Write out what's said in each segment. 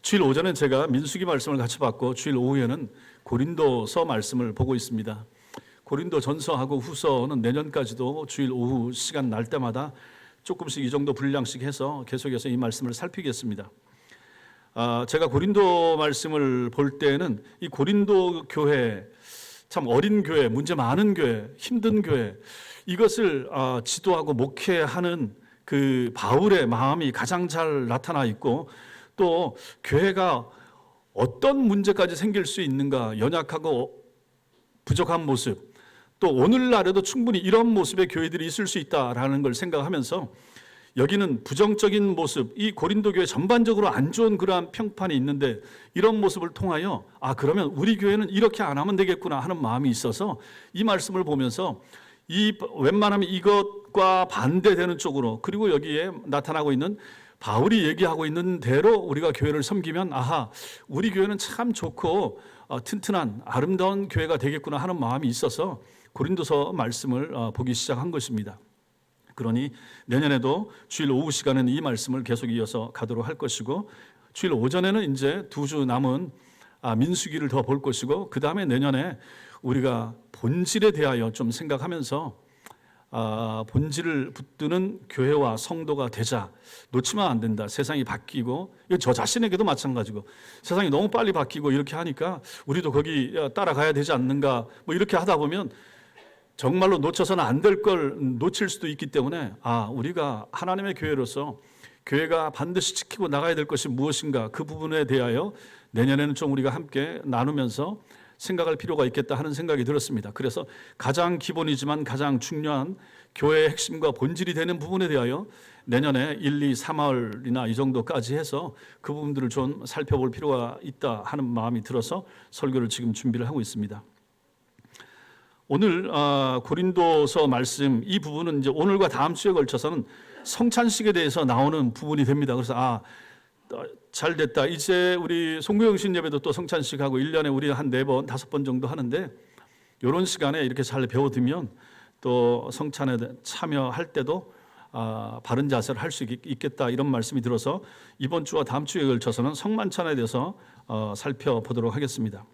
주일 오전에 제가 민수기 말씀을 같이 받고 주일 오후에는 고린도서 말씀을 보고 있습니다. 고린도 전서하고 후서는 내년까지도 주일 오후 시간 날 때마다 조금씩 이 정도 분량씩 해서 계속해서 이 말씀을 살피겠습니다. 제가 고린도 말씀을 볼 때는 이 고린도 교회, 참 어린 교회, 문제 많은 교회, 힘든 교회, 이것을 지도하고 목회하는 그 바울의 마음이 가장 잘 나타나 있고, 또 교회가 어떤 문제까지 생길 수 있는가, 연약하고 부족한 모습, 또 오늘날에도 충분히 이런 모습의 교회들이 있을 수 있다라는 걸 생각하면서 여기는 부정적인 모습, 이 고린도 교회 전반적으로 안 좋은 그러한 평판이 있는데 이런 모습을 통하여 그러면 우리 교회는 이렇게 안 하면 되겠구나 하는 마음이 있어서 이 말씀을 보면서 웬만하면 이것과 반대되는 쪽으로, 그리고 여기에 나타나고 있는 바울이 얘기하고 있는 대로 우리가 교회를 섬기면 우리 교회는 참 좋고 튼튼한 아름다운 교회가 되겠구나 하는 마음이 있어서 고린도서 말씀을 보기 시작한 것입니다. 그러니 내년에도 주일 오후 시간에는 이 말씀을 계속 이어서 가도록 할 것이고, 주일 오전에는 이제 2주 남은 민수기를 더 볼 것이고, 그 다음에 내년에 우리가 본질에 대하여 좀 생각하면서 본질을 붙드는 교회와 성도가 되자. 놓치면 안 된다. 세상이 바뀌고, 저 자신에게도 마찬가지고, 세상이 너무 빨리 바뀌고 이렇게 하니까 우리도 거기 따라가야 되지 않는가, 이렇게 하다 보면 정말로 놓쳐서는 안 될 걸 놓칠 수도 있기 때문에 우리가 하나님의 교회로서 교회가 반드시 지키고 나가야 될 것이 무엇인가, 그 부분에 대하여 내년에는 좀 우리가 함께 나누면서 생각할 필요가 있겠다 하는 생각이 들었습니다. 그래서 가장 기본이지만 가장 중요한 교회의 핵심과 본질이 되는 부분에 대하여 내년에 1, 2, 3월이나 이 정도까지 해서 그 부분들을 좀 살펴볼 필요가 있다 하는 마음이 들어서 설교를 지금 준비를 하고 있습니다. 오늘 고린도서 말씀 이 부분은 이제 오늘과 다음 주에 걸쳐서는 성찬식에 대해서 나오는 부분이 됩니다. 그래서 잘 됐다. 이제 우리 송구영신 예배도 또 성찬식하고 1년에 우리 한 4번, 5번 정도 하는데 이런 시간에 이렇게 잘 배워두면 또 성찬에 참여할 때도 바른 자세를 할 수 있겠다, 이런 말씀이 들어서 이번 주와 다음 주에 걸쳐서는 성만찬에 대해서 살펴보도록 하겠습니다.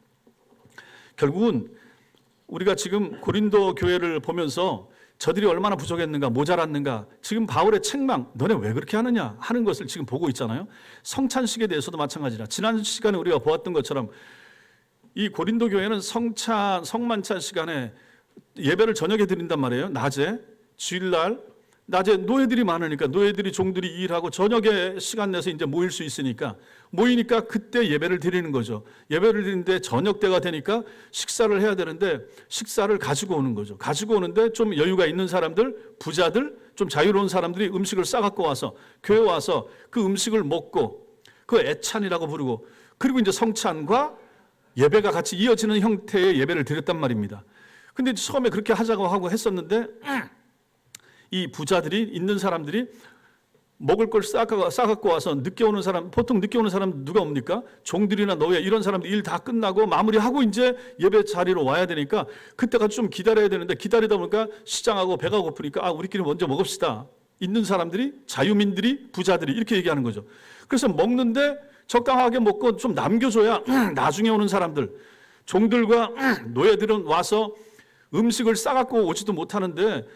결국은 우리가 지금 고린도 교회를 보면서 저들이 얼마나 부족했는가, 모자랐는가, 지금 바울의 책망, 너네 왜 그렇게 하느냐 하는 것을 지금 보고 있잖아요. 성찬식에 대해서도 마찬가지라. 지난 시간에 우리가 보았던 것처럼 이 고린도 교회는 성만찬 시간에 예배를 저녁에 드린단 말이에요. 낮에, 주일날 낮에 노예들이 많으니까, 노예들이 종들이 일하고 저녁에 시간 내서 이제 모일 수 있으니까, 모이니까 그때 예배를 드리는 거죠. 예배를 드리는데 저녁 때가 되니까 식사를 해야 되는데 식사를 가지고 오는 거죠. 가지고 오는데 좀 여유가 있는 사람들, 부자들, 좀 자유로운 사람들이 음식을 싸갖고 와서 교회 와서 그 음식을 먹고, 그 애찬이라고 부르고, 그리고 이제 성찬과 예배가 같이 이어지는 형태의 예배를 드렸단 말입니다. 근데 처음에 그렇게 하자고 하고 했었는데 이 부자들이, 있는 사람들이 먹을 걸 싸갖고 와서 늦게 오는 사람, 보통 늦게 오는 사람 누가 옵니까? 종들이나 노예, 이런 사람들 일 다 끝나고 마무리하고 이제 예배 자리로 와야 되니까 그때까지 좀 기다려야 되는데, 기다리다 보니까 시장하고 배가 고프니까 우리끼리 먼저 먹읍시다. 있는 사람들이, 자유민들이, 부자들이 이렇게 얘기하는 거죠. 그래서 먹는데 적당하게 먹고 좀 남겨줘야 나중에 오는 사람들, 종들과 노예들은 와서 음식을 싸갖고 오지도 못하는데,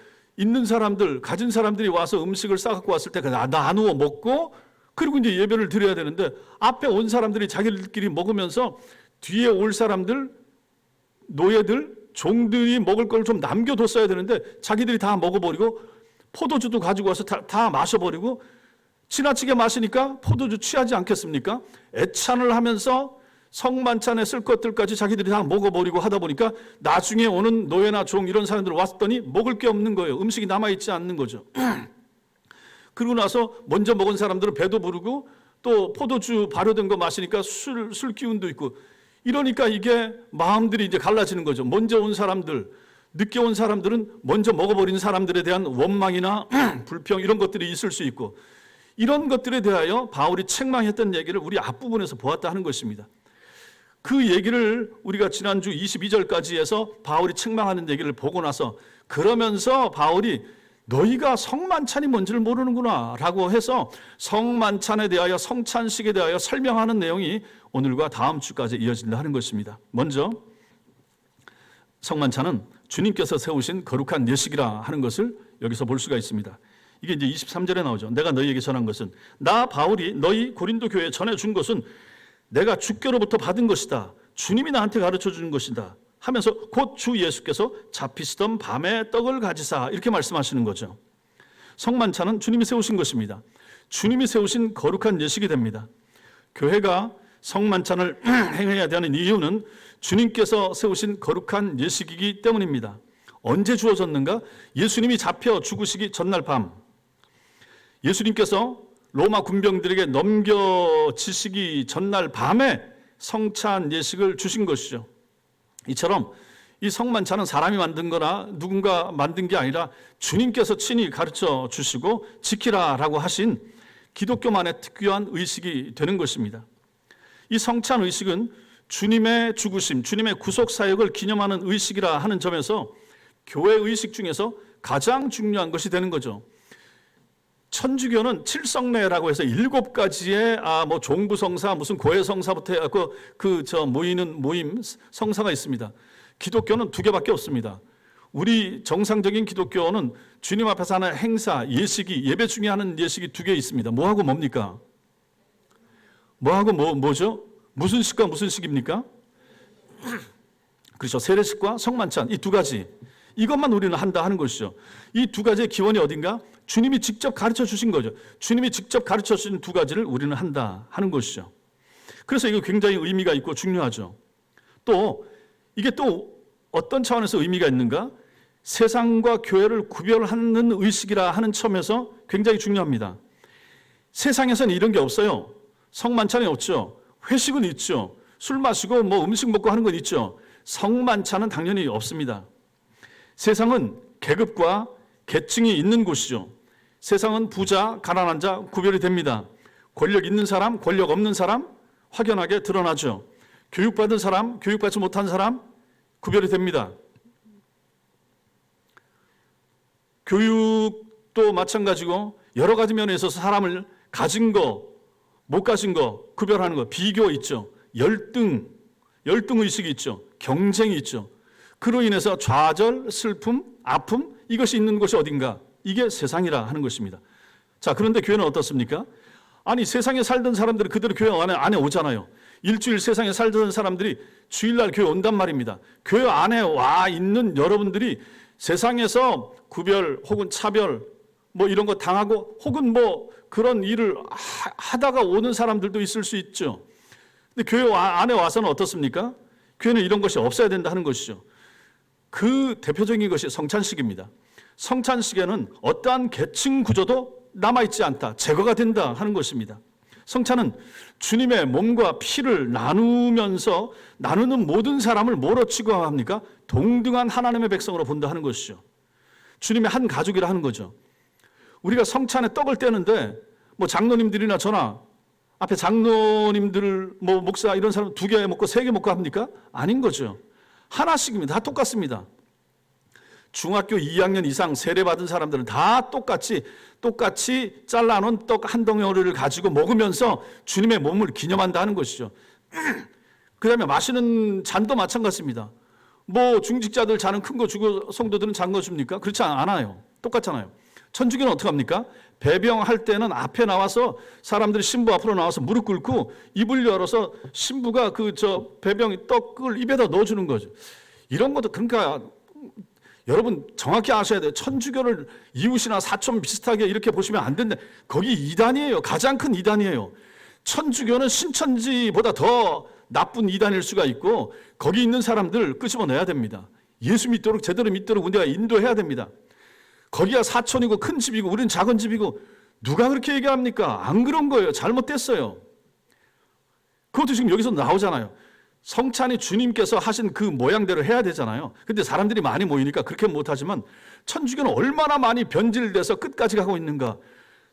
있는 사람들, 가진 사람들이 와서 음식을 싸갖고 왔을 때 나누어 먹고, 그리고 이제 예배를 드려야 되는데, 앞에 온 사람들이 자기들끼리 먹으면서 뒤에 올 사람들, 노예들, 종들이 먹을 걸 좀 남겨뒀어야 되는데 자기들이 다 먹어버리고, 포도주도 가지고 와서 다 마셔버리고, 지나치게 마시니까 포도주 취하지 않겠습니까? 애찬을 하면서 성만찬에 쓸 것들까지 자기들이 다 먹어버리고 하다 보니까 나중에 오는 노예나 종 이런 사람들 왔더니 먹을 게 없는 거예요. 음식이 남아있지 않는 거죠. 그러고 나서 먼저 먹은 사람들은 배도 부르고, 또 포도주 발효된 거 마시니까 술 기운도 있고, 이러니까 이게 마음들이 이제 갈라지는 거죠. 먼저 온 사람들, 늦게 온 사람들은 먼저 먹어버린 사람들에 대한 원망이나 불평, 이런 것들이 있을 수 있고, 이런 것들에 대하여 바울이 책망했던 얘기를 우리 앞부분에서 보았다 하는 것입니다. 그 얘기를 우리가 지난주 22절까지 해서 바울이 책망하는 얘기를 보고 나서, 그러면서 바울이 너희가 성만찬이 뭔지를 모르는구나 라고 해서 성만찬에 대하여 성찬식에 대하여 설명하는 내용이 오늘과 다음 주까지 이어진다 하는 것입니다. 먼저 성만찬은 주님께서 세우신 거룩한 예식이라 하는 것을 여기서 볼 수가 있습니다. 이게 이제 23절에 나오죠. 내가 너희에게 전한 것은, 나 바울이 너희 고린도 교회에 전해준 것은 내가 주께로부터 받은 것이다. 주님이 나한테 가르쳐 주는 것이다 하면서 곧 주 예수께서 잡히시던 밤에 떡을 가지사 이렇게 말씀하시는 거죠. 성만찬은 주님이 세우신 것입니다. 주님이 세우신 거룩한 예식이 됩니다. 교회가 성만찬을 행해야 되는 이유는 주님께서 세우신 거룩한 예식이기 때문입니다. 언제 주어졌는가? 예수님이 잡혀 죽으시기 전날 밤, 예수님께서 로마 군병들에게 넘겨지시기 전날 밤에 성찬 예식을 주신 것이죠. 이처럼 이 성만찬은 사람이 만든 거나 누군가 만든 게 아니라 주님께서 친히 가르쳐 주시고 지키라라고 하신 기독교만의 특유한 의식이 되는 것입니다. 이 성찬 의식은 주님의 죽으심, 주님의 구속 사역을 기념하는 의식이라 하는 점에서 교회 의식 중에서 가장 중요한 것이 되는 거죠. 천주교는 칠성례라고 해서 7가지의 뭐 종부성사, 무슨 고해성사부터 해갖고 모이는 모임 성사가 있습니다. 기독교는 2개밖에 없습니다. 우리 정상적인 기독교는 주님 앞에서 하는 행사, 예식이, 예배 중에 하는 예식이 2개 있습니다. 뭐하고 뭡니까? 뭐하고 뭐죠? 무슨 식과 무슨 식입니까? 그렇죠. 세례식과 성만찬, 이 2가지. 이것만 우리는 한다 하는 것이죠. 이 2가지의 기원이 어딘가? 주님이 직접 가르쳐 주신 거죠. 주님이 직접 가르쳐 주신 2가지를 우리는 한다 하는 것이죠. 그래서 이거 굉장히 의미가 있고 중요하죠. 또 이게 또 어떤 차원에서 의미가 있는가? 세상과 교회를 구별하는 의식이라 하는 점에서 굉장히 중요합니다. 세상에서는 이런 게 없어요. 성만찬이 없죠. 회식은 있죠. 술 마시고 뭐 음식 먹고 하는 건 있죠. 성만찬은 당연히 없습니다. 세상은 계급과 계층이 있는 곳이죠. 세상은 부자, 가난한 자 구별이 됩니다. 권력 있는 사람, 권력 없는 사람 확연하게 드러나죠. 교육받은 사람, 교육받지 못한 사람 구별이 됩니다. 교육도 마찬가지고 여러 가지 면에 있어서 사람을 가진 거, 못 가진 거 구별하는 거, 비교 있죠. 열등 의식이 있죠. 경쟁이 있죠. 그로 인해서 좌절, 슬픔, 아픔 이것이 있는 곳이 어딘가? 이게 세상이라 하는 것입니다. 자, 그런데 교회는 어떻습니까? 아니, 세상에 살던 사람들이 그대로 교회 안에 오잖아요. 일주일 세상에 살던 사람들이 주일날 교회 온단 말입니다. 교회 안에 와 있는 여러분들이 세상에서 구별 혹은 차별 뭐 이런 거 당하고 혹은 뭐 그런 일을 하다가 오는 사람들도 있을 수 있죠. 근데 교회 안에 와서는 어떻습니까? 교회는 이런 것이 없어야 된다 하는 것이죠. 그 대표적인 것이 성찬식입니다. 성찬식에는 어떠한 계층 구조도 남아있지 않다, 제거가 된다 하는 것입니다. 성찬은 주님의 몸과 피를 나누면서 나누는 모든 사람을 뭐로 취급합니까? 동등한 하나님의 백성으로 본다 하는 것이죠. 주님의 한 가족이라 하는 거죠. 우리가 성찬에 떡을 떼는데 뭐 장로님들이나 저나 앞에 장로님들 뭐 목사 이런 사람 2개 먹고 3개 먹고 합니까? 아닌 거죠. 하나씩입니다. 다 똑같습니다. 중학교 2학년 이상 세례 받은 사람들은 다 똑같이 잘라놓은 떡 한 덩어리를 가지고 먹으면서 주님의 몸을 기념한다 하는 것이죠. 그 다음에 마시는 잔도 마찬가지입니다. 뭐 중직자들 잔은 큰 거 주고 성도들은 작은 거 줍니까? 그렇지 않아요. 똑같잖아요. 천주교는 어떻게 합니까? 배병할 때는 앞에 나와서 사람들이 신부 앞으로 나와서 무릎 꿇고 입을 열어서 신부가 배병 떡을 입에다 넣어주는 거죠. 이런 것도 그러니까 여러분 정확히 아셔야 돼요. 천주교를 이웃이나 사촌 비슷하게 이렇게 보시면 안 된다. 거기 이단이에요. 가장 큰 이단이에요. 천주교는 신천지보다 더 나쁜 이단일 수가 있고 거기 있는 사람들 끄집어내야 됩니다. 예수 믿도록 제대로 믿도록 우리가 인도해야 됩니다. 거기가 사촌이고 큰 집이고 우리는 작은 집이고 누가 그렇게 얘기합니까? 안 그런 거예요. 잘못됐어요. 그것도 지금 여기서 나오잖아요. 성찬이 주님께서 하신 그 모양대로 해야 되잖아요. 근데 사람들이 많이 모이니까 그렇게 못하지만 천주교는 얼마나 많이 변질돼서 끝까지 가고 있는가.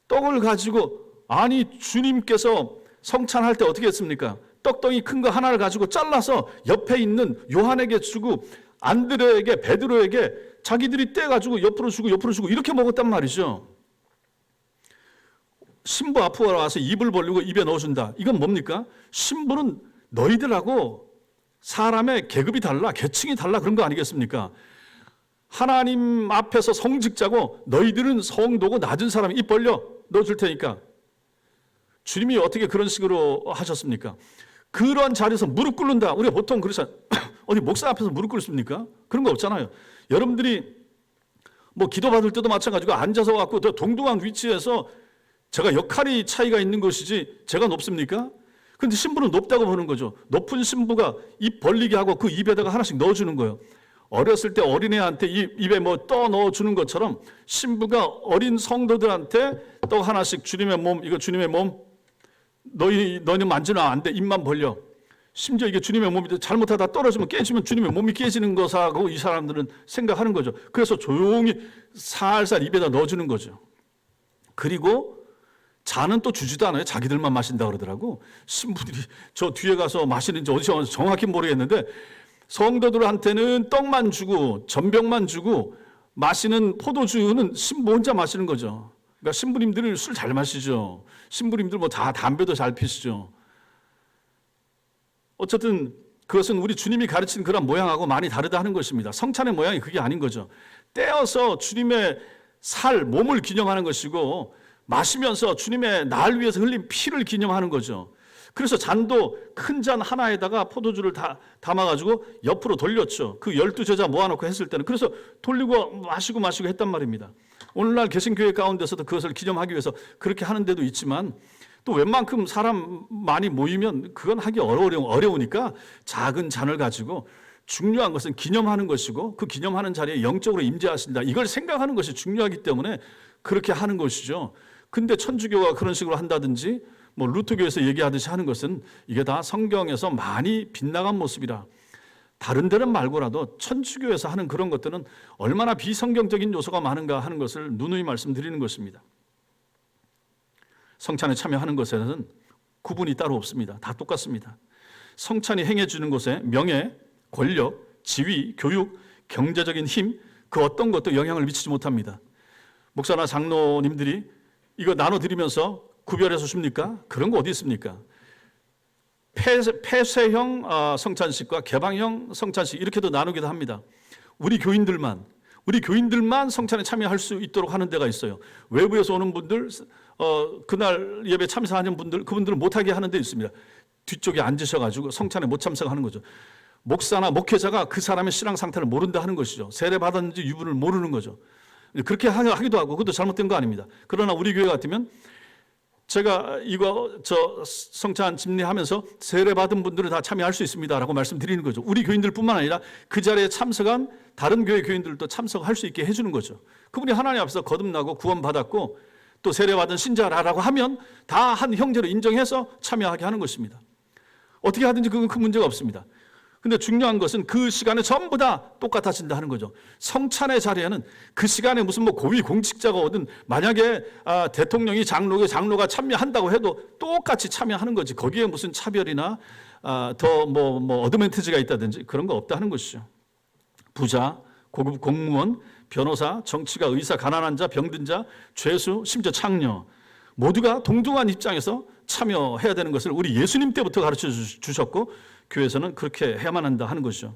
떡을 가지고 아니 주님께서 성찬할 때 어떻게 했습니까? 떡덩이 큰 거 하나를 가지고 잘라서 옆에 있는 요한에게 주고 안드레에게 베드로에게 자기들이 떼가지고 옆으로 주고 이렇게 먹었단 말이죠. 신부 앞으로 와서 입을 벌리고 입에 넣어준다. 이건 뭡니까? 신부는 너희들하고 사람의 계급이 달라, 계층이 달라 그런 거 아니겠습니까? 하나님 앞에서 성직자고 너희들은 성도고 낮은 사람 입 벌려 넣어줄 테니까. 주님이 어떻게 그런 식으로 하셨습니까? 그런 자리에서 무릎 꿇는다. 우리가 보통 그렇잖아요. 어디 목사 앞에서 무릎 꿇습니까? 그런 거 없잖아요. 여러분들이 뭐 기도받을 때도 마찬가지고 앉아서 갖고 더 동등한 위치에서 제가 역할이 차이가 있는 것이지 제가 높습니까? 그런데 신부는 높다고 보는 거죠. 높은 신부가 입 벌리게 하고 그 입에다가 하나씩 넣어주는 거예요. 어렸을 때 어린애한테 입에 뭐 떠 넣어주는 것처럼 신부가 어린 성도들한테 또 하나씩 주님의 몸, 이거 주님의 몸, 너희는 만지면 안 돼. 입만 벌려. 심지어 이게 주님의 몸인데 잘못하다 떨어지면 깨지면 주님의 몸이 깨지는 것하고 이 사람들은 생각하는 거죠. 그래서 조용히 살살 입에다 넣어주는 거죠. 그리고 잔은 또 주지도 않아요. 자기들만 마신다 그러더라고. 신부들이 저 뒤에 가서 마시는지 어디서 정확히 모르겠는데 성도들한테는 떡만 주고 전병만 주고 마시는 포도주는 신부 혼자 마시는 거죠. 그러니까 신부님들은 술 잘 마시죠. 신부님들 뭐 다 담배도 잘 피시죠. 어쨌든 그것은 우리 주님이 가르친 그런 모양하고 많이 다르다 하는 것입니다. 성찬의 모양이 그게 아닌 거죠. 떼어서 주님의 몸을 기념하는 것이고 마시면서 주님의 날 위해서 흘린 피를 기념하는 거죠. 그래서 잔도 큰 잔 하나에다가 포도주를 담아가지고 옆으로 돌렸죠. 그 12제자 모아놓고 했을 때는. 그래서 돌리고 마시고 했단 말입니다. 오늘날 개신교회 가운데서도 그것을 기념하기 위해서 그렇게 하는 데도 있지만 또 웬만큼 사람 많이 모이면 그건 하기 어려우니까 작은 잔을 가지고 중요한 것은 기념하는 것이고 그 기념하는 자리에 영적으로 임재하신다. 이걸 생각하는 것이 중요하기 때문에 그렇게 하는 것이죠. 근데 천주교가 그런 식으로 한다든지 뭐 루터교에서 얘기하듯이 하는 것은 이게 다 성경에서 많이 빗나간 모습이라. 다른 데는 말고라도 천주교에서 하는 그런 것들은 얼마나 비성경적인 요소가 많은가 하는 것을 누누이 말씀드리는 것입니다. 성찬에 참여하는 것에는 구분이 따로 없습니다. 다 똑같습니다. 성찬이 행해주는 곳에 명예, 권력, 지위, 교육, 경제적인 힘, 그 어떤 것도 영향을 미치지 못합니다. 목사나 장로님들이 이거 나눠드리면서 구별해서 줍니까? 그런 거 어디 있습니까? 폐쇄형 성찬식과 개방형 성찬식 이렇게도 나누기도 합니다. 우리 교인들만 성찬에 참여할 수 있도록 하는 데가 있어요. 외부에서 오는 분들, 그날 예배 참석하는 분들, 그분들은 못하게 하는 데 있습니다. 뒤쪽에 앉으셔가지고 성찬에 못 참석하는 거죠. 목사나 목회자가 그 사람의 신앙 상태를 모른다 하는 것이죠. 세례 받았는지 유분을 모르는 거죠. 그렇게 하기도 하고 그것도 잘못된 거 아닙니다. 그러나 우리 교회 같으면 제가 성찬 집례하면서 세례 받은 분들은 다 참여할 수 있습니다라고 말씀드리는 거죠. 우리 교인들뿐만 아니라 그 자리에 참석한 다른 교회 교인들도 참석할 수 있게 해주는 거죠. 그분이 하나님 앞에서 거듭나고 구원받았고 또 세례받은 신자라고 하면 다 한 형제로 인정해서 참여하게 하는 것입니다. 어떻게 하든지 그건 큰 문제가 없습니다. 근데 중요한 것은 그 시간에 전부 다 똑같아진다 하는 거죠. 성찬의 자리에는 그 시간에 무슨 뭐 고위 공직자가 오든 만약에 대통령이 장로가 참여한다고 해도 똑같이 참여하는 거지. 거기에 무슨 차별이나 더 어드밴티지가 있다든지 그런 거 없다 하는 것이죠. 부자, 고급 공무원, 변호사, 정치가, 의사, 가난한 자, 병든 자, 죄수, 심지어 창녀 모두가 동등한 입장에서 참여해야 되는 것을 우리 예수님 때부터 가르쳐 주셨고 교회에서는 그렇게 해야만 한다 하는 것이죠.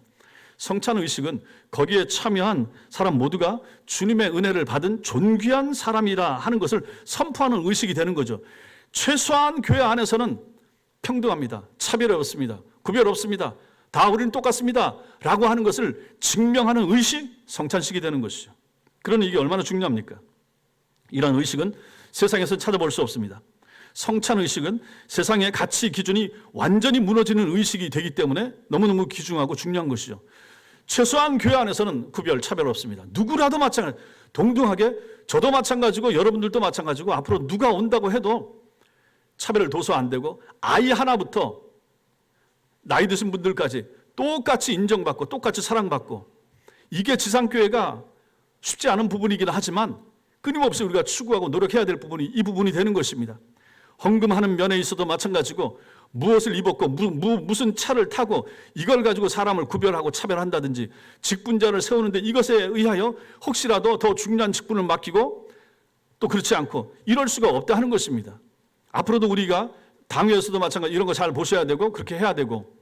성찬 의식은 거기에 참여한 사람 모두가 주님의 은혜를 받은 존귀한 사람이라 하는 것을 선포하는 의식이 되는 거죠. 최소한 교회 안에서는 평등합니다. 차별 없습니다. 구별 없습니다. 다 우리는 똑같습니다. 라고 하는 것을 증명하는 의식, 성찬식이 되는 것이죠. 그러니 이게 얼마나 중요합니까? 이러한 의식은 세상에서 찾아볼 수 없습니다. 성찬 의식은 세상의 가치 기준이 완전히 무너지는 의식이 되기 때문에 너무너무 귀중하고 중요한 것이죠. 최소한 교회 안에서는 구별, 차별 없습니다. 누구라도 마찬가지, 동등하게 저도 마찬가지고 여러분들도 마찬가지고 앞으로 누가 온다고 해도 차별을 둬서 안 되고 아이 하나부터 나이 드신 분들까지 똑같이 인정받고 똑같이 사랑받고 이게 지상교회가 쉽지 않은 부분이긴 하지만 끊임없이 우리가 추구하고 노력해야 될 부분이 이 부분이 되는 것입니다. 헌금하는 면에 있어도 마찬가지고 무엇을 입었고 무슨 차를 타고 이걸 가지고 사람을 구별하고 차별한다든지 직분자를 세우는데 이것에 의하여 혹시라도 더 중요한 직분을 맡기고 또 그렇지 않고 이럴 수가 없다 하는 것입니다. 앞으로도 우리가 당회에서도 마찬가지 이런 거 잘 보셔야 되고 그렇게 해야 되고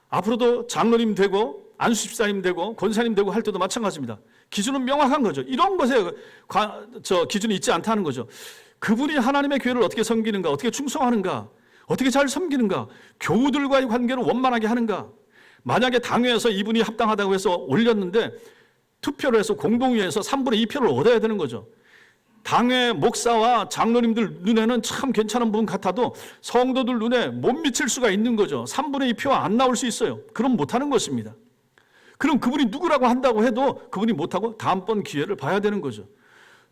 앞으로도 장로님 되고 안수집사님 되고 권사님 되고 할 때도 마찬가지입니다. 기준은 명확한 거죠. 이런 것에 기준이 있지 않다는 거죠. 그분이 하나님의 교회를 어떻게 섬기는가, 어떻게 충성하는가, 어떻게 잘 섬기는가, 교우들과의 관계를 원만하게 하는가. 만약에 당회에서 이분이 합당하다고 해서 올렸는데 투표를 해서 공동의회에서 3분의 2표를 얻어야 되는 거죠. 당회 목사와 장로님들 눈에는 참 괜찮은 분 같아도 성도들 눈에 못 미칠 수가 있는 거죠. 3분의 2표 안 나올 수 있어요. 그럼 못하는 것입니다. 그럼 그분이 누구라고 한다고 해도 그분이 못하고 다음번 기회를 봐야 되는 거죠.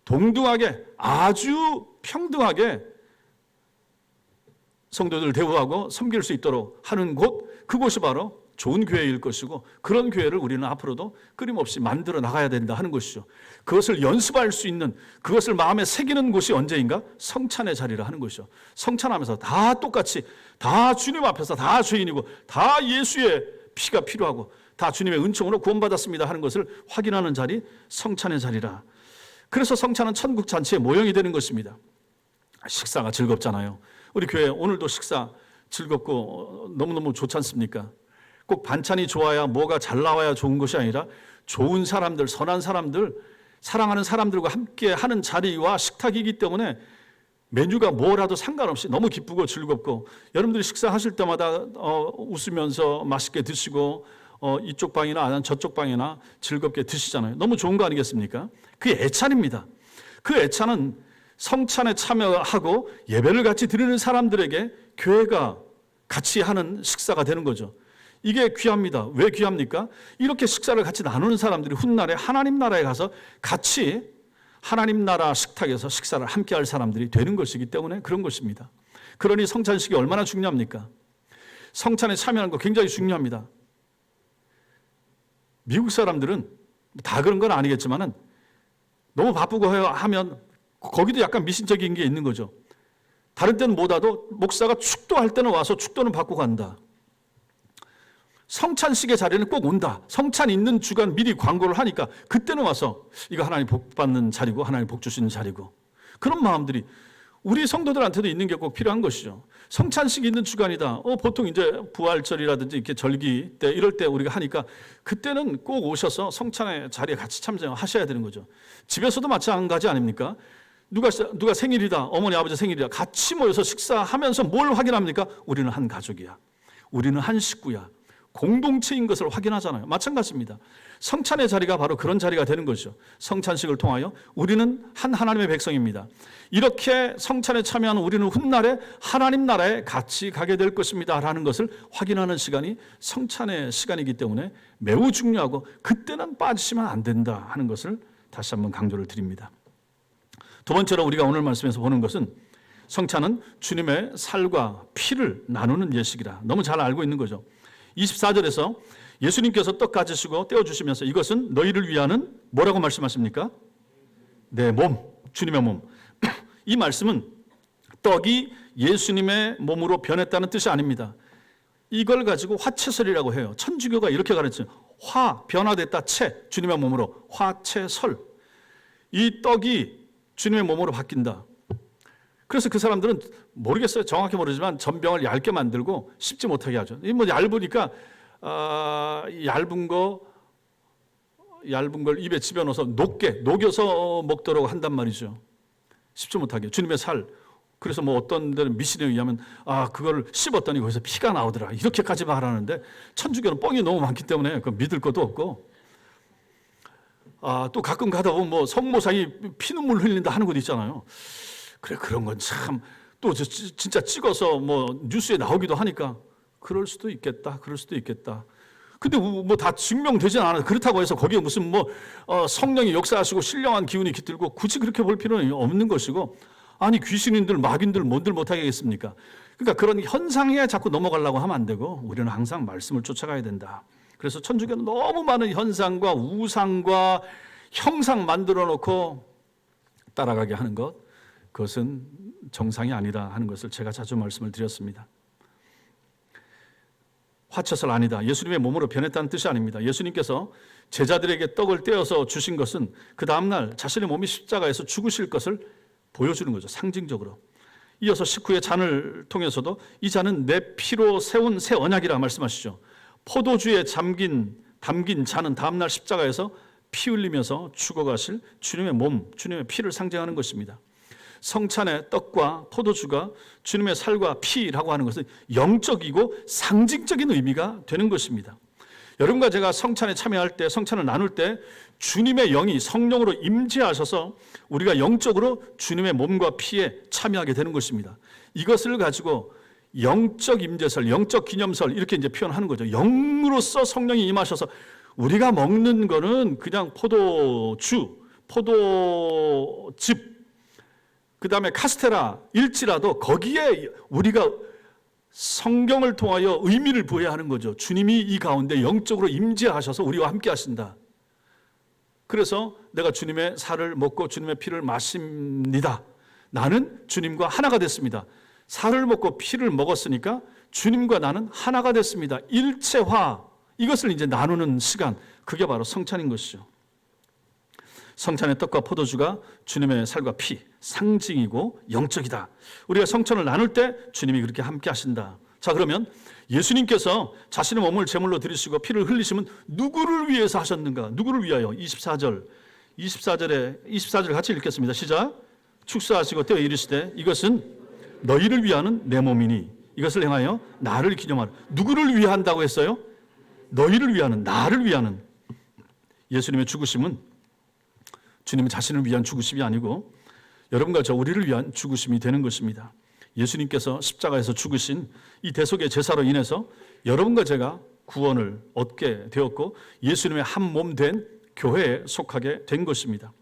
동등하게 아주 평등하게 성도들 대우하고 섬길 수 있도록 하는 그곳이 바로 좋은 교회일 것이고 그런 교회를 우리는 앞으로도 끊임없이 만들어 나가야 된다 하는 것이죠. 그것을 연습할 수 있는 그것을 마음에 새기는 곳이 언제인가? 성찬의 자리라 하는 것이죠. 성찬하면서 다 똑같이 다 주님 앞에서 다 죄인이고 다 예수의 피가 필요하고 다 주님의 은총으로 구원받았습니다 하는 것을 확인하는 자리 성찬의 자리라. 그래서 성찬은 천국 잔치의 모형이 되는 것입니다. 식사가 즐겁잖아요. 우리 교회 오늘도 식사 즐겁고 너무너무 좋지 않습니까? 꼭 반찬이 좋아야 뭐가 잘 나와야 좋은 것이 아니라 좋은 사람들, 선한 사람들, 사랑하는 사람들과 함께 하는 자리와 식탁이기 때문에 메뉴가 뭐라도 상관없이 너무 기쁘고 즐겁고 여러분들이 식사하실 때마다 웃으면서 맛있게 드시고 이쪽 방이나 아니면 저쪽 방이나 즐겁게 드시잖아요. 너무 좋은 거 아니겠습니까? 그게 애찬입니다. 그 애찬은 성찬에 참여하고 예배를 같이 드리는 사람들에게 교회가 같이 하는 식사가 되는 거죠. 이게 귀합니다. 왜 귀합니까? 이렇게 식사를 같이 나누는 사람들이 훗날에 하나님 나라에 가서 같이 하나님 나라 식탁에서 식사를 함께 할 사람들이 되는 것이기 때문에 그런 것입니다. 그러니 성찬식이 얼마나 중요합니까? 성찬에 참여하는 거 굉장히 중요합니다. 미국 사람들은 다 그런 건 아니겠지만은 너무 바쁘고 하면 거기도 약간 미신적인 게 있는 거죠. 다른 때는 못와도 목사가 축도할 때는 와서 축도는 받고 간다. 성찬식의 자리는 꼭 온다. 성찬 있는 주간 미리 광고를 하니까 그때는 와서 이거 하나님 복 받는 자리고 하나님 복 주시는 자리고 그런 마음들이 우리 성도들한테도 있는 게 꼭 필요한 것이죠. 성찬식 있는 주간이다. 보통 이제 부활절이라든지 이렇게 절기 때 이럴 때 우리가 하니까 그때는 꼭 오셔서 성찬의 자리에 같이 참여하셔야 되는 거죠. 집에서도 마찬가지 아닙니까? 누가 생일이다. 어머니 아버지 생일이다. 같이 모여서 식사하면서 뭘 확인합니까? 우리는 한 가족이야. 우리는 한 식구야. 공동체인 것을 확인하잖아요. 마찬가지입니다. 성찬의 자리가 바로 그런 자리가 되는 것이죠. 성찬식을 통하여 우리는 한 하나님의 백성입니다. 이렇게 성찬에 참여하는 우리는 훗날에 하나님 나라에 같이 가게 될 것입니다 라는 것을 확인하는 시간이 성찬의 시간이기 때문에 매우 중요하고 그때는 빠지시면 안 된다 하는 것을 다시 한번 강조를 드립니다. 두 번째로 우리가 오늘 말씀에서 보는 것은 성찬은 주님의 살과 피를 나누는 예식이라 너무 잘 알고 있는 거죠. 24절에서 예수님께서 떡 가지시고 떼어주시면서 이것은 너희를 위하는 뭐라고 말씀하십니까? 내 몸, 주님의 몸. 이 말씀은 떡이 예수님의 몸으로 변했다는 뜻이 아닙니다. 이걸 가지고 화채설이라고 해요. 천주교가 이렇게 가르쳐요. 화, 변화됐다, 채, 주님의 몸으로 화채설. 이 떡이 주님의 몸으로 바뀐다. 그래서 그 사람들은 모르겠어요. 정확히 모르지만 전병을 얇게 만들고 씹지 못하게 하죠. 이 뭐 얇으니까 얇은 걸 입에 집어넣어서 녹여서 먹도록 한단 말이죠. 씹지 못하게 주님의 살. 그래서 뭐 어떤 데는 미신에 의하면 그걸 씹었더니 거기서 피가 나오더라. 이렇게까지 말하는데 천주교는 뻥이 너무 많기 때문에 그 믿을 것도 없고. 또 가끔 가다 보면 뭐 성모상이 피눈물 흘린다 하는 곳 있잖아요. 그래 그런 건 참 또 진짜 찍어서 뭐 뉴스에 나오기도 하니까 그럴 수도 있겠다. 근데 뭐 다 증명되진 않아요. 그렇다고 해서 거기에 무슨 뭐 성령이 역사하시고 신령한 기운이 깃들고 굳이 그렇게 볼 필요는 없는 것이고 아니 귀신인들 마귀인들 뭔들 못하겠습니까? 그러니까 그런 현상에 자꾸 넘어가려고 하면 안 되고 우리는 항상 말씀을 쫓아가야 된다. 그래서 천주교는 너무 많은 현상과 우상과 형상 만들어 놓고 따라가게 하는 것 그것은 정상이 아니라 하는 것을 제가 자주 말씀을 드렸습니다. 화채설 아니다. 예수님의 몸으로 변했다는 뜻이 아닙니다. 예수님께서 제자들에게 떡을 떼어서 주신 것은 그 다음날 자신의 몸이 십자가에서 죽으실 것을 보여주는 거죠. 상징적으로. 이어서 식후의 잔을 통해서도 이 잔은 내 피로 세운 새 언약이라 말씀하시죠. 포도주에 담긴 잔은 다음날 십자가에서 피 흘리면서 죽어가실 주님의 몸, 주님의 피를 상징하는 것입니다. 성찬의 떡과 포도주가 주님의 살과 피라고 하는 것은 영적이고 상징적인 의미가 되는 것입니다. 여러분과 제가 성찬에 참여할 때, 성찬을 나눌 때 주님의 영이 성령으로 임재하셔서 우리가 영적으로 주님의 몸과 피에 참여하게 되는 것입니다. 이것을 가지고 영적 임재설, 영적 기념설 이렇게 이제 표현하는 거죠. 영으로서 성령이 임하셔서 우리가 먹는 거는 그냥 포도주, 포도즙, 그 다음에 카스테라 일지라도 거기에 우리가 성경을 통하여 의미를 부여야 하는 거죠. 주님이 이 가운데 영적으로 임재하셔서 우리와 함께 하신다. 그래서 내가 주님의 살을 먹고 주님의 피를 마십니다. 나는 주님과 하나가 됐습니다. 살을 먹고 피를 먹었으니까 주님과 나는 하나가 됐습니다. 일체화, 이것을 이제 나누는 시간, 그게 바로 성찬인 것이죠. 성찬의 떡과 포도주가 주님의 살과 피, 상징이고 영적이다. 우리가 성찬을 나눌 때 주님이 그렇게 함께 하신다. 자, 그러면 예수님께서 자신의 몸을 제물로 드리시고 피를 흘리시면 누구를 위해서 하셨는가? 누구를 위하여? 24절 같이 읽겠습니다. 시작. 축사하시고 떼어 이르시되 이것은 너희를 위하는 내 몸이니 이것을 행하여 나를 기념하라. 누구를 위한다고 했어요? 너희를 위하는, 나를 위하는. 예수님의 죽으심은 주님은 자신을 위한 죽으심이 아니고 여러분과 저 우리를 위한 죽으심이 되는 것입니다. 예수님께서 십자가에서 죽으신 이 대속의 제사로 인해서 여러분과 제가 구원을 얻게 되었고 예수님의 한 몸 된 교회에 속하게 된 것입니다.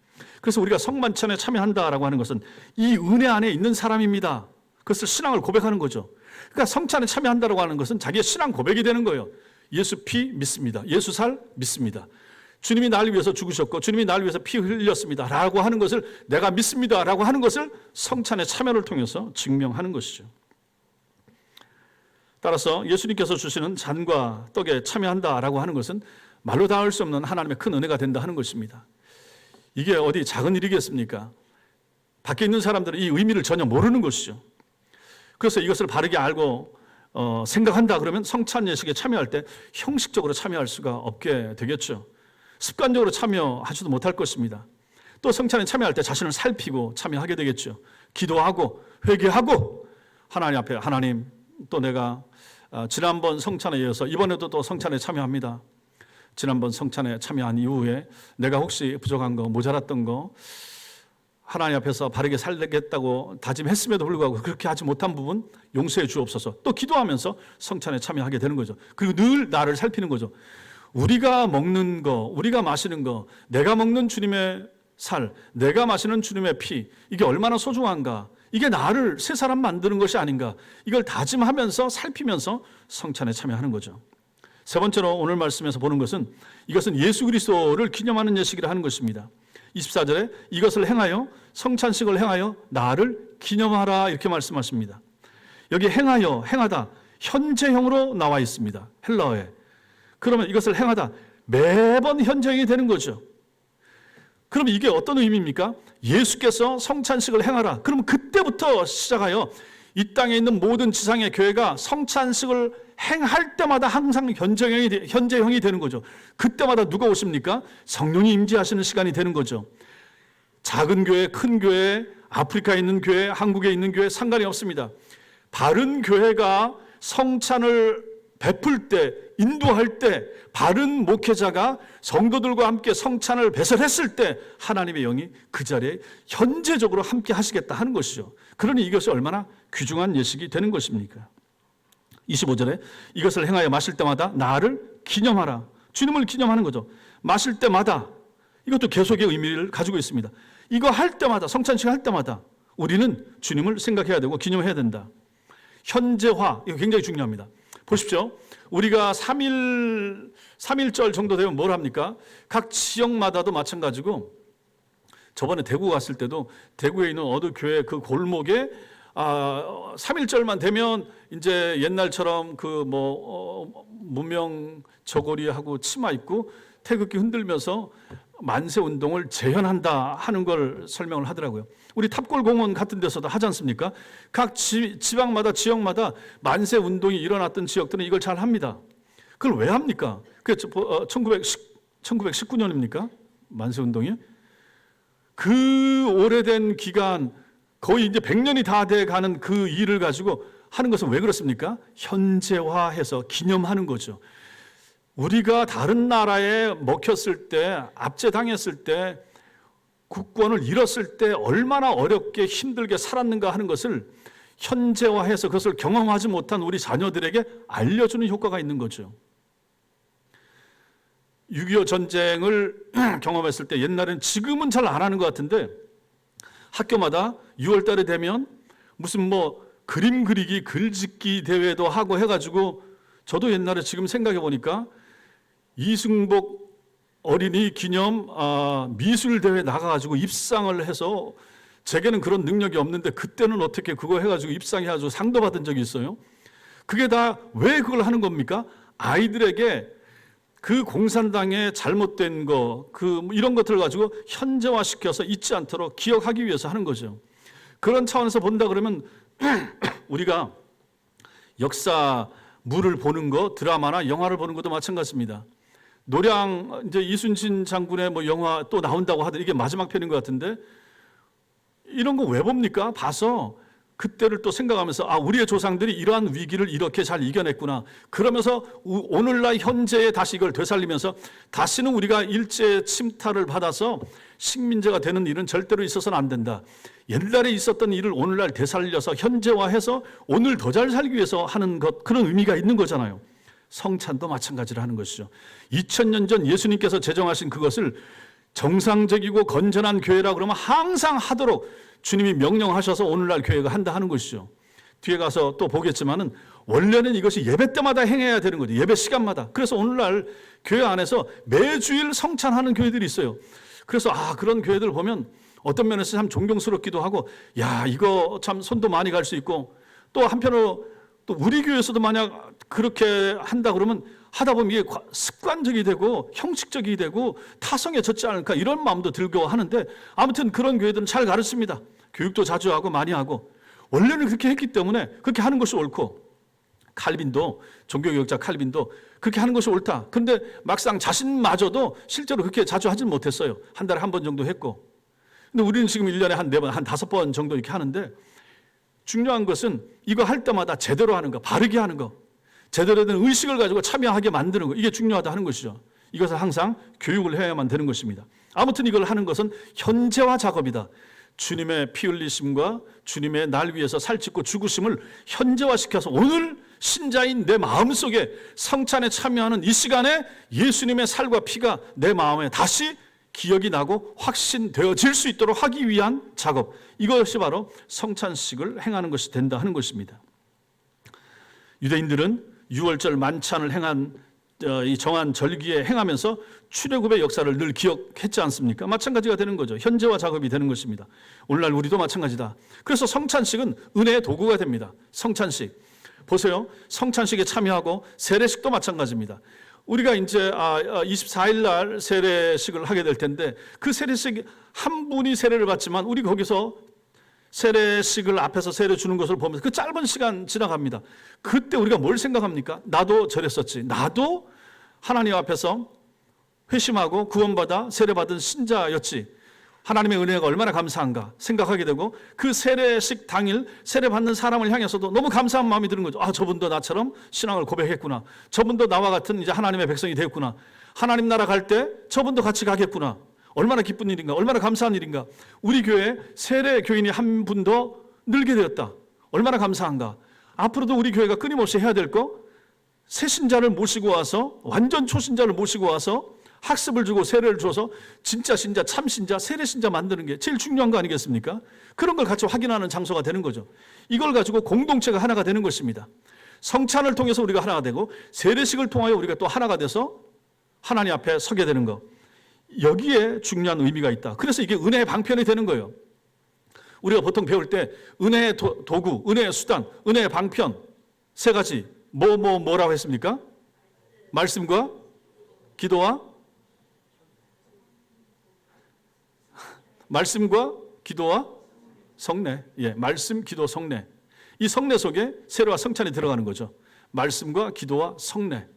그래서 우리가 성만찬에 참여한다라고 하는 것은 이 은혜 안에 있는 사람입니다. 그것을 신앙을 고백하는 거죠. 그러니까 성찬에 참여한다라고 하는 것은 자기의 신앙 고백이 되는 거예요. 예수 피 믿습니다. 예수 살 믿습니다. 주님이 나를 위해서 죽으셨고 주님이 나를 위해서 피 흘렸습니다 라고 하는 것을 내가 믿습니다 라고 하는 것을 성찬의 참여를 통해서 증명하는 것이죠. 따라서 예수님께서 주시는 잔과 떡에 참여한다라고 하는 것은 말로 다 할 수 없는 하나님의 큰 은혜가 된다 하는 것입니다. 이게 어디 작은 일이겠습니까? 밖에 있는 사람들은 이 의미를 전혀 모르는 것이죠. 그래서 이것을 바르게 알고 생각한다 그러면 성찬 예식에 참여할 때 형식적으로 참여할 수가 없게 되겠죠. 습관적으로 참여하지도 못할 것입니다. 또 성찬에 참여할 때 자신을 살피고 참여하게 되겠죠. 기도하고 회개하고 하나님 앞에 하나님 또 내가 지난번 성찬에 이어서 이번에도 또 성찬에 참여합니다. 지난번 성찬에 참여한 이후에 내가 혹시 부족한 거 모자랐던 거 하나님 앞에서 바르게 살겠다고 다짐했음에도 불구하고 그렇게 하지 못한 부분 용서해 주옵소서. 또 기도하면서 성찬에 참여하게 되는 거죠. 그리고 늘 나를 살피는 거죠. 우리가 먹는 거, 우리가 마시는 거, 내가 먹는 주님의 살, 내가 마시는 주님의 피, 이게 얼마나 소중한가? 이게 나를 새 사람 만드는 것이 아닌가? 이걸 다짐하면서 살피면서 성찬에 참여하는 거죠. 세 번째로 오늘 말씀에서 보는 것은 이것은 예수 그리스도를 기념하는 예식이라 하는 것입니다. 24절에 이것을 행하여 성찬식을 행하여 나를 기념하라 이렇게 말씀하십니다. 여기 행하여, 행하다 현재형으로 나와 있습니다. 헬라어에. 그러면 이것을 행하다 매번 현재형이 되는 거죠. 그럼 이게 어떤 의미입니까? 예수께서 성찬식을 행하라. 그럼 그때부터 시작하여 이 땅에 있는 모든 지상의 교회가 성찬식을 행할 때마다 항상 현재형이 되는 거죠. 그때마다 누가 오십니까? 성령이 임재하시는 시간이 되는 거죠. 작은 교회, 큰 교회, 아프리카에 있는 교회, 한국에 있는 교회 상관이 없습니다. 바른 교회가 성찬을 베풀 때, 인도할 때 바른 목회자가 성도들과 함께 성찬을 배설했을 때 하나님의 영이 그 자리에 현재적으로 함께 하시겠다 하는 것이죠. 그러니 이것이 얼마나 귀중한 예식이 되는 것입니까? 25절에 이것을 행하여 마실 때마다 나를 기념하라. 주님을 기념하는 거죠. 마실 때마다 이것도 계속의 의미를 가지고 있습니다. 이거 할 때마다, 성찬식 할 때마다 우리는 주님을 생각해야 되고 기념해야 된다. 현재화, 이거 굉장히 중요합니다. 보십시오. 우리가 3.1절 정도 되면 뭘 합니까? 각 지역마다도 마찬가지고 저번에 대구 갔을 때도 대구에 있는 어느 교회 그 골목에 3.1절만 되면 이제 옛날처럼 무명 저고리하고 치마 입고 태극기 흔들면서 만세 운동을 재현한다 하는 걸 설명을 하더라고요. 우리 탑골공원 같은 데서도 하지 않습니까? 각 지방마다 지역마다 만세 운동이 일어났던 지역들은 이걸 잘 합니다. 그걸 왜 합니까? 그게 1919년입니까? 만세 운동이? 그 오래된 기간, 거의 이제 100년이 다 돼 가는 그 일을 가지고 하는 것은 왜 그렇습니까? 현재화해서 기념하는 거죠. 우리가 다른 나라에 먹혔을 때, 압제당했을 때, 국권을 잃었을 때 얼마나 어렵게 힘들게 살았는가 하는 것을 현재화해서 그것을 경험하지 못한 우리 자녀들에게 알려주는 효과가 있는 거죠. 6.25 전쟁을 경험했을 때 옛날에는, 지금은 잘 안 하는 것 같은데 학교마다 6월 달에 되면 무슨 그림 그리기, 글짓기 대회도 하고 해가지고, 저도 옛날에 지금 생각해 보니까 이승복 어린이 기념 미술 대회 나가가지고 입상을 해서, 제게는 그런 능력이 없는데 그때는 어떻게 그거 해가지고 입상해가지고 상도 받은 적이 있어요. 그게 다 왜 그걸 하는 겁니까? 아이들에게 그 공산당의 잘못된 거, 이런 것들을 가지고 현재화시켜서 잊지 않도록 기억하기 위해서 하는 거죠. 그런 차원에서 본다 그러면 우리가 역사물을 보는 거, 드라마나 영화를 보는 것도 마찬가지입니다. 노량 이제 이순신 장군의 영화 또 나온다고 하더니 이게 마지막 편인 것 같은데, 이런 거 왜 봅니까? 봐서 그때를 또 생각하면서 우리의 조상들이 이러한 위기를 이렇게 잘 이겨냈구나. 그러면서 오늘날 현재에 다시 이걸 되살리면서, 다시는 우리가 일제 침탈을 받아서 식민지가 되는 일은 절대로 있어서는 안 된다. 옛날에 있었던 일을 오늘날 되살려서 현재화해서 오늘 더 잘 살기 위해서 하는 것, 그런 의미가 있는 거잖아요. 성찬도 마찬가지로 하는 것이죠. 2000년 전 예수님께서 제정하신 그것을 정상적이고 건전한 교회라 그러면 항상 하도록 주님이 명령하셔서 오늘날 교회가 한다 하는 것이죠. 뒤에 가서 또 보겠지만은 원래는 이것이 예배 때마다 행해야 되는 거죠. 예배 시간마다. 그래서 오늘날 교회 안에서 매주일 성찬하는 교회들이 있어요. 그래서 그런 교회들 보면 어떤 면에서 참 존경스럽기도 하고, 이거 참 손도 많이 갈 수 있고, 또 한편으로 또 우리 교회에서도 만약 그렇게 한다 그러면 하다 보면 이게 습관적이 되고 형식적이 되고 타성에 젖지 않을까, 이런 마음도 들고 하는데, 아무튼 그런 교회들은 잘 가르칩니다. 교육도 자주 하고 많이 하고, 원래는 그렇게 했기 때문에 그렇게 하는 것이 옳고, 칼빈도, 종교개혁자 칼빈도 그렇게 하는 것이 옳다. 그런데 막상 자신마저도 실제로 그렇게 자주 하진 못했어요. 한 달에 한 번 정도 했고. 근데 우리는 지금 1년에 한 4번, 한 5번 정도 이렇게 하는데, 중요한 것은 이거 할 때마다 제대로 하는 거, 바르게 하는 거, 제대로 된 의식을 가지고 참여하게 만드는 거, 이게 중요하다 하는 것이죠. 이것을 항상 교육을 해야만 되는 것입니다. 아무튼 이걸 하는 것은 현재화 작업이다. 주님의 피 흘리심과 주님의 날 위해서 살짓고 죽으심을 현재화시켜서 오늘 신자인 내 마음속에 성찬에 참여하는 이 시간에 예수님의 살과 피가 내 마음에 다시 기억이 나고 확신되어질 수 있도록 하기 위한 작업, 이것이 바로 성찬식을 행하는 것이 된다 하는 것입니다. 유대인들은 6월절 만찬을 이 정한 절기에 행하면서 출애굽의 역사를 늘 기억했지 않습니까? 마찬가지가 되는 거죠. 현재화 작업이 되는 것입니다. 오늘날 우리도 마찬가지다. 그래서 성찬식은 은혜의 도구가 됩니다. 성찬식 보세요. 성찬식에 참여하고 세례식도 마찬가지입니다. 우리가 이제 24일 날 세례식을 하게 될 텐데, 그 세례식 한 분이 세례를 받지만 우리 거기서 세례식을 앞에서 세례 주는 것을 보면서 그 짧은 시간 지나갑니다. 그때 우리가 뭘 생각합니까? 나도 저랬었지. 나도 하나님 앞에서 회심하고 구원받아 세례받은 신자였지. 하나님의 은혜가 얼마나 감사한가 생각하게 되고, 그 세례식 당일 세례받는 사람을 향해서도 너무 감사한 마음이 드는 거죠. 저분도 나처럼 신앙을 고백했구나. 저분도 나와 같은 이제 하나님의 백성이 되었구나. 하나님 나라 갈 때 저분도 같이 가겠구나. 얼마나 기쁜 일인가, 얼마나 감사한 일인가. 우리 교회 세례 교인이 한 분 더 늘게 되었다. 얼마나 감사한가. 앞으로도 우리 교회가 끊임없이 해야 될 거, 새 신자를 모시고 와서, 완전 초신자를 모시고 와서 학습을 주고 세례를 줘서 진짜 신자, 참 신자, 세례 신자 만드는 게 제일 중요한 거 아니겠습니까? 그런 걸 같이 확인하는 장소가 되는 거죠. 이걸 가지고 공동체가 하나가 되는 것입니다. 성찬을 통해서 우리가 하나가 되고, 세례식을 통하여 우리가 또 하나가 돼서 하나님 앞에 서게 되는 거, 여기에 중요한 의미가 있다. 그래서 이게 은혜의 방편이 되는 거예요. 우리가 보통 배울 때 은혜의 도구, 은혜의 수단, 은혜의 방편 세 가지 뭐라고 했습니까? 말씀과 기도와 성례. 예, 말씀, 기도, 성례. 이 성례 속에 세례와 성찬이 들어가는 거죠. 말씀과 기도와 성례.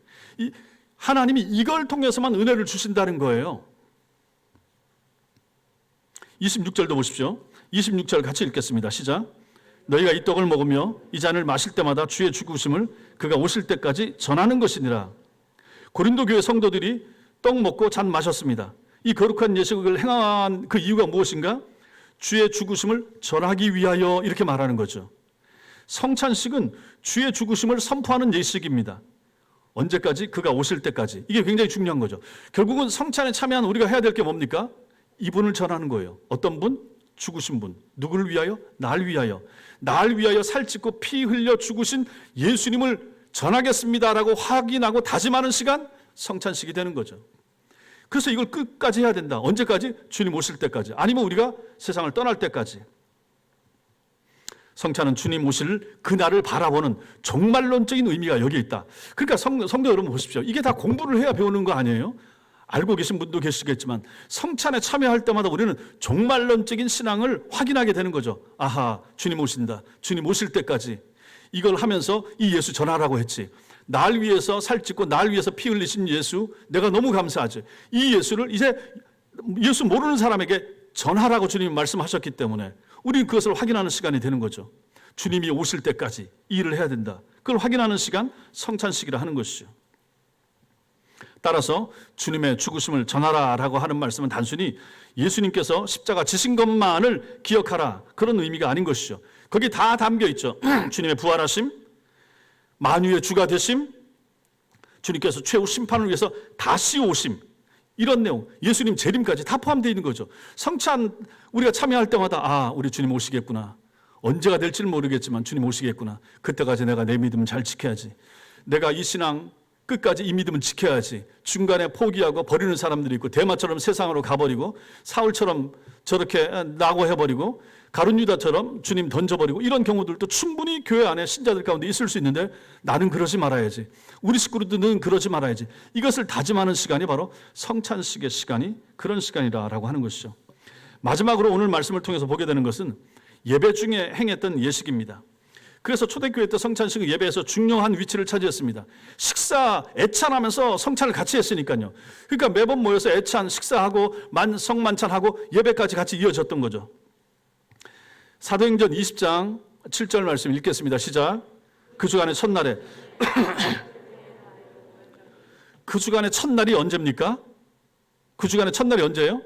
하나님이 이걸 통해서만 은혜를 주신다는 거예요. 26절도 보십시오. 26절 같이 읽겠습니다. 시작. 너희가 이 떡을 먹으며 이 잔을 마실 때마다 주의 죽으심을 그가 오실 때까지 전하는 것이니라. 고린도 교회 성도들이 떡 먹고 잔 마셨습니다. 이 거룩한 예식을 행한 그 이유가 무엇인가? 주의 죽으심을 전하기 위하여 이렇게 말하는 거죠. 성찬식은 주의 죽으심을 선포하는 예식입니다. 언제까지? 그가 오실 때까지. 이게 굉장히 중요한 거죠. 결국은 성찬에 참여한 우리가 해야 될 게 뭡니까? 이분을 전하는 거예요. 어떤 분? 죽으신 분. 누구를 위하여? 날 위하여. 날 위하여 살찌고 피 흘려 죽으신 예수님을 전하겠습니다라고 확인하고 다짐하는 시간, 성찬식이 되는 거죠. 그래서 이걸 끝까지 해야 된다. 언제까지? 주님 오실 때까지. 아니면 우리가 세상을 떠날 때까지. 성찬은 주님 오실 그날을 바라보는 종말론적인 의미가 여기에 있다. 그러니까 성도 여러분 보십시오. 이게 다 공부를 해야 배우는 거 아니에요? 알고 계신 분도 계시겠지만 성찬에 참여할 때마다 우리는 종말론적인 신앙을 확인하게 되는 거죠. 아하, 주님 오신다. 주님 오실 때까지 이걸 하면서 이 예수 전하라고 했지. 날 위해서 살찌고 날 위해서 피 흘리신 예수, 내가 너무 감사하지. 이 예수를 이제 예수 모르는 사람에게 전하라고 주님이 말씀하셨기 때문에 우리는 그것을 확인하는 시간이 되는 거죠. 주님이 오실 때까지 이 일을 해야 된다. 그걸 확인하는 시간, 성찬식이라 하는 것이죠. 따라서 주님의 죽으심을 전하라라고 하는 말씀은 단순히 예수님께서 십자가 지신 것만을 기억하라, 그런 의미가 아닌 것이죠. 거기 다 담겨 있죠. 주님의 부활하심, 만유의 주가 되심, 주님께서 최후 심판을 위해서 다시 오심, 이런 내용, 예수님 재림까지 다 포함되어 있는 거죠. 성찬 우리가 참여할 때마다 아, 우리 주님 오시겠구나. 언제가 될지는 모르겠지만 주님 오시겠구나. 그때까지 내가 내 믿음을 잘 지켜야지. 내가 이 신앙 끝까지 이 믿음을 지켜야지. 중간에 포기하고 버리는 사람들이 있고, 데마처럼 세상으로 가버리고, 사울처럼 저렇게 나고 해버리고, 가룟 유다처럼 주님 던져버리고, 이런 경우들도 충분히 교회 안에 신자들 가운데 있을 수 있는데 나는 그러지 말아야지. 우리 식구들은 그러지 말아야지. 이것을 다짐하는 시간이 바로 성찬식의 시간이 그런 시간이라고 하는 것이죠. 마지막으로 오늘 말씀을 통해서 보게 되는 것은 예배 중에 행했던 예식입니다. 그래서 초대교회 때 성찬식은 예배에서 중요한 위치를 차지했습니다. 식사, 애찬하면서 성찬을 같이 했으니까요. 그러니까 매번 모여서 애찬, 식사하고 성만찬하고 예배까지 같이 이어졌던 거죠. 사도행전 20장 7절 말씀 읽겠습니다. 시작. 그 주간의 첫날에 그 주간의 첫날이 언제입니까? 그 주간의 첫날이 언제예요?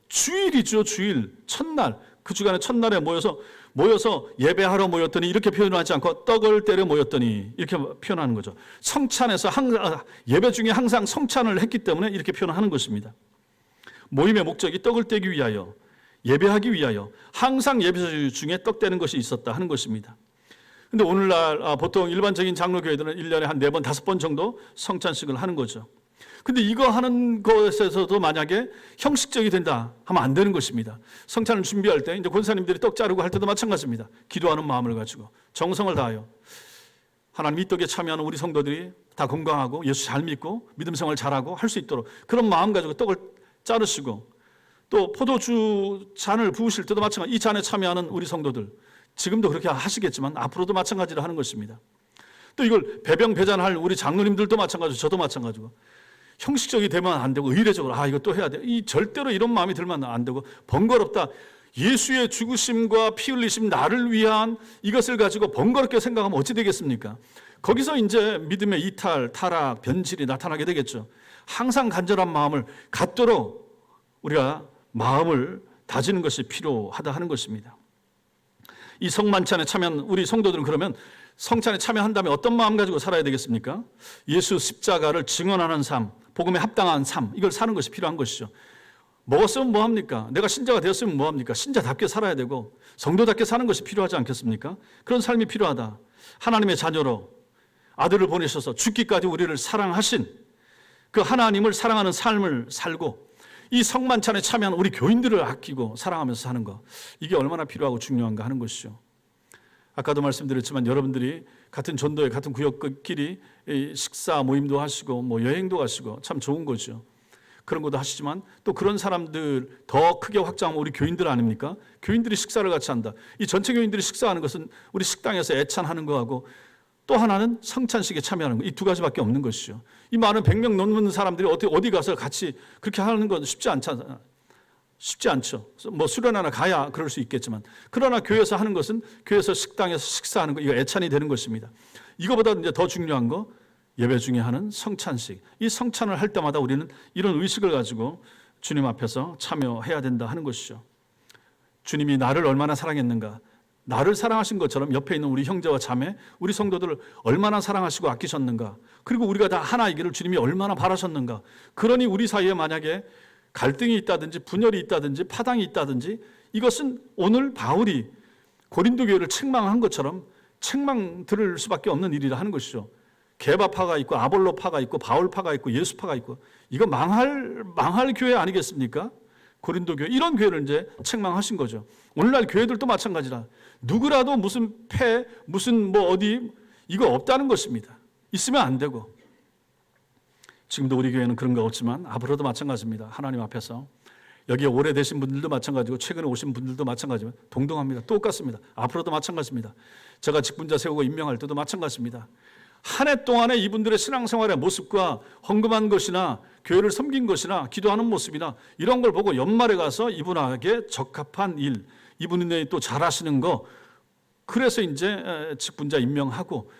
주일이죠. 주일, 첫날. 그 주간의 첫날에 모여서 예배하러 모였더니 이렇게 표현하지 않고 떡을 때려 모였더니 이렇게 표현하는 거죠. 성찬에서 예배 중에 항상 성찬을 했기 때문에 이렇게 표현하는 것입니다. 모임의 목적이 떡을 떼기 위하여, 예배하기 위하여 항상 예배 중에 떡 떼는 것이 있었다 하는 것입니다. 근데 오늘날 보통 일반적인 장로교회들은 1년에 한 4번, 5번 정도 성찬식을 하는 거죠. 근데 이거 하는 것에서도 만약에 형식적이 된다 하면 안 되는 것입니다. 성찬을 준비할 때 이제 권사님들이 떡 자르고 할 때도 마찬가지입니다. 기도하는 마음을 가지고 정성을 다하여 하나님 이 떡에 참여하는 우리 성도들이 다 건강하고 예수 잘 믿고 믿음 생활 잘하고 할 수 있도록 그런 마음 가지고 떡을 자르시고, 또 포도주 잔을 부으실 때도 마찬가지, 이 잔에 참여하는 우리 성도들 지금도 그렇게 하시겠지만 앞으로도 마찬가지로 하는 것입니다. 또 이걸 배병 배잔할 우리 장로님들도 마찬가지고 저도 마찬가지고, 형식적이 되면 안 되고 의례적으로 이거 또 해야 돼. 절대로 이런 마음이 들면 안 되고 번거롭다. 예수의 죽으심과 피 흘리심, 나를 위한 이것을 가지고 번거롭게 생각하면 어찌 되겠습니까? 거기서 이제 믿음의 이탈, 타락, 변질이 나타나게 되겠죠. 항상 간절한 마음을 갖도록 우리가 마음을 다지는 것이 필요하다 하는 것입니다. 이 성만찬에 참여한 우리 성도들은 그러면 성찬에 참여한다면 어떤 마음 가지고 살아야 되겠습니까? 예수 십자가를 증언하는 삶, 복음에 합당한 삶, 이걸 사는 것이 필요한 것이죠. 먹었으면 뭐합니까? 내가 신자가 되었으면 뭐합니까? 신자답게 살아야 되고 성도답게 사는 것이 필요하지 않겠습니까? 그런 삶이 필요하다. 하나님의 자녀로 아들을 보내셔서 죽기까지 우리를 사랑하신 그 하나님을 사랑하는 삶을 살고, 이 성만찬에 참여하는 우리 교인들을 아끼고 사랑하면서 사는 거, 이게 얼마나 필요하고 중요한가 하는 것이죠. 아까도 말씀드렸지만 여러분들이 같은 전도회 같은 구역끼리 식사 모임도 하시고 뭐 여행도 가시고 참 좋은 거죠. 그런 것도 하시지만 또 그런 사람들 더 크게 확장하면 우리 교인들 아닙니까? 교인들이 식사를 같이 한다. 이 전체 교인들이 식사하는 것은 우리 식당에서 애찬하는 거하고 또 하나는 성찬식에 참여하는 거, 이 두 가지밖에 없는 것이죠. 이 많은 100명 넘는 사람들이 어디 가서 같이 그렇게 하는 건 쉽지 않죠. 뭐 수련회나 가야 그럴 수 있겠지만, 그러나 교회에서 하는 것은 교회에서 식당에서 식사하는 거, 이거 애찬이 되는 것입니다. 이거보다 이제 더 중요한 거, 예배 중에 하는 성찬식. 이 성찬을 할 때마다 우리는 이런 의식을 가지고 주님 앞에서 참여해야 된다 하는 것이죠. 주님이 나를 얼마나 사랑했는가, 나를 사랑하신 것처럼 옆에 있는 우리 형제와 자매, 우리 성도들을 얼마나 사랑하시고 아끼셨는가, 그리고 우리가 다 하나이기를 주님이 얼마나 바라셨는가. 그러니 우리 사이에 만약에 갈등이 있다든지 분열이 있다든지 파당이 있다든지, 이것은 오늘 바울이 고린도 교회를 책망한 것처럼 책망 들을 수밖에 없는 일이라 하는 것이죠. 게바파가 있고 아볼로파가 있고 바울파가 있고 예수파가 있고, 이거 망할 교회 아니겠습니까? 고린도 교회, 이런 교회를 이제 책망하신 거죠. 오늘날 교회들도 마찬가지라. 누구라도 무슨 무슨 뭐 어디, 이거 없다는 것입니다. 있으면 안 되고. 지금도 우리 교회는 그런 거 없지만 앞으로도 마찬가지입니다. 하나님 앞에서 여기에 오래되신 분들도 마찬가지고 최근에 오신 분들도 마찬가지지만 동등합니다. 똑같습니다. 앞으로도 마찬가지입니다. 제가 직분자 세우고 임명할 때도 마찬가지입니다. 한 해 동안에 이분들의 신앙생활의 모습과 헌금한 것이나 교회를 섬긴 것이나 기도하는 모습이나 이런 걸 보고 연말에 가서 이분에게 적합한 일, 이분이 또 잘하시는 거, 그래서 이제 직분자 임명하고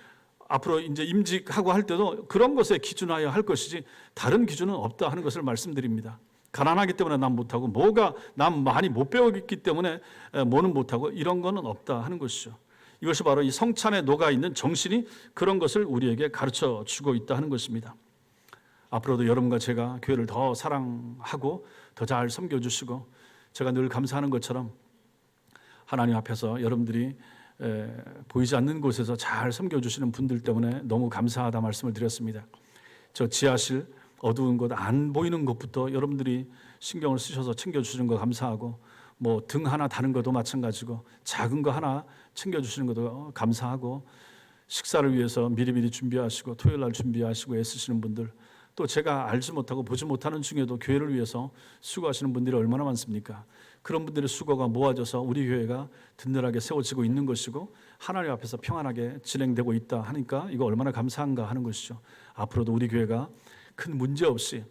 앞으로 이제 임직하고 할 때도 그런 것에 기준하여 할 것이지 다른 기준은 없다 하는 것을 말씀드립니다. 가난하기 때문에 난 못하고, 뭐가 난 많이 못 배웠기 때문에 뭐는 못하고, 이런 거는 없다 하는 것이죠. 이것이 바로 이 성찬에 녹아있는 정신이 그런 것을 우리에게 가르쳐 주고 있다 하는 것입니다. 앞으로도 여러분과 제가 교회를 더 사랑하고 더 잘 섬겨주시고, 제가 늘 감사하는 것처럼 하나님 앞에서 여러분들이 보이지 않는 곳에서 잘 섬겨주시는 분들 때문에 너무 감사하다 말씀을 드렸습니다. 저 지하실 어두운 곳, 안 보이는 곳부터 여러분들이 신경을 쓰셔서 챙겨주시는 거 감사하고, 뭐 등 하나 다는 것도 마찬가지고, 작은 거 하나 챙겨주시는 것도 감사하고, 식사를 위해서 미리미리 준비하시고 토요일 날 준비하시고 애쓰시는 분들, 또 제가 알지 못하고 보지 못하는 중에도 교회를 위해서 수고하시는 분들이 얼마나 많습니까? 그런 분들의 수고가 모아져서 우리 교회가 든든하게 세워지고 있는 것이고 하나님 앞에서 평안하게 진행되고 있다 하니까 이거 얼마나 감사한가 하는 것이죠. 앞으로도 우리 교회가 큰 문제 없이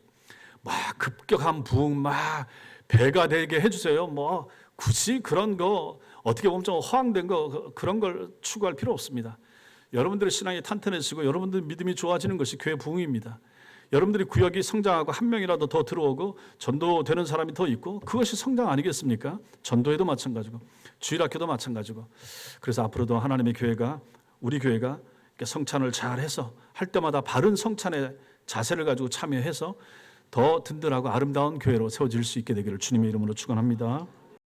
막 급격한 부흥, 막 배가 되게 해주세요. 뭐 굳이 그런 거 어떻게 보면 좀 허황된 거, 그런 걸 추구할 필요 없습니다. 여러분들의 신앙이 탄탄해지고 여러분들 믿음이 좋아지는 것이 교회 부흥입니다. 여러분들이 구역이 성장하고 한 명이라도 더 들어오고 전도되는 사람이 더 있고, 그것이 성장 아니겠습니까? 전도회도 마찬가지고 주일학교도 마찬가지고. 그래서 앞으로도 하나님의 교회가, 우리 교회가 성찬을 잘해서 할 때마다 바른 성찬의 자세를 가지고 참여해서 더 든든하고 아름다운 교회로 세워질 수 있게 되기를 주님의 이름으로 축원합니다.